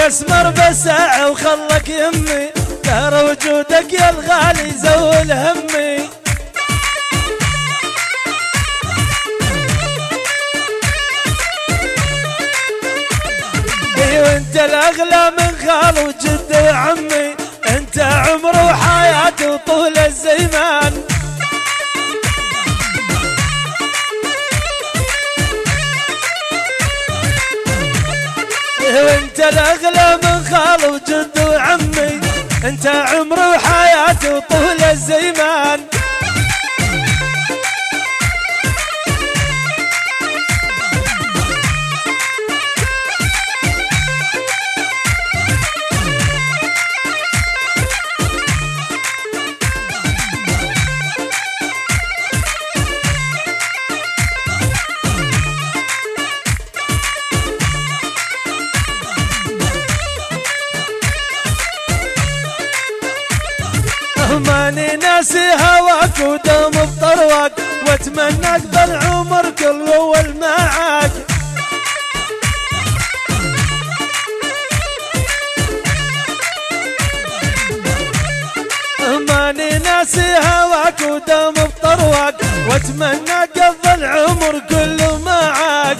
ابوي اسمر بساع وخلك يمي، دار وجودك يا الغالي زول همي. وانت الاغلى من خال وجد وعمي، انت عمر وحياتي وطول الزمان. وانت الاغلى من خال وجد وعمي، انت عمر وحياتي وطول الزمان. ماني ناسي هواك ودوم بطرواك، واتمنى اقضي العمر كله والمعاك. ماني ناسي هواك ودوم بطرواك، واتمنى اقضي العمر كله معاك.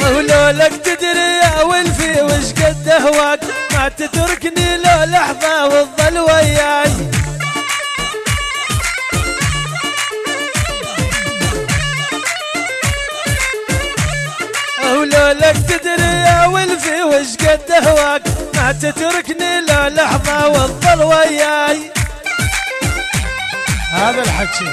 ولولك تدري يا ولفي وش قد اهواك، ما تتركني لو لحظة وتظل وياي. ولولك تدري يا ولفي وش قد اهواك، ما تتركني لو لحظة وتظل وياي. هذا الحكي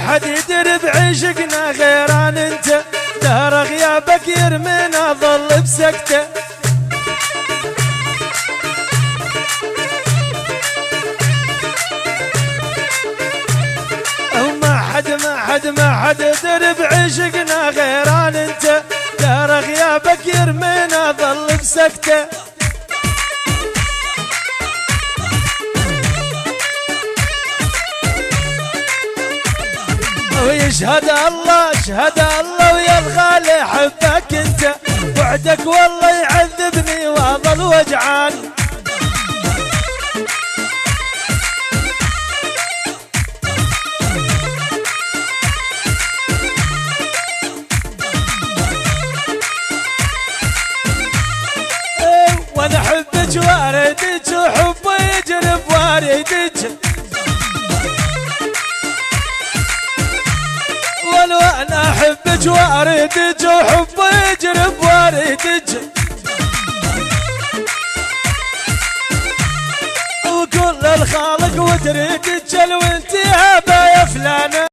حد يدري بعشقنا غيران انت، دار غيابك يرمينا ظل بسكته. ما حد يدري بعشقنا غيران انت، دار غيابك يرمينا ظل بسكته. ويشهد الله اشهد الله ويا الغالي حبك انت، بعدك والله يعذبني واظل وجعان. وانا احبك واردك وحبي يجري بواردك، وانا احبك واردك وحبي يجري بواردك. وكل الخالق وتريدك وانت يا فلانه.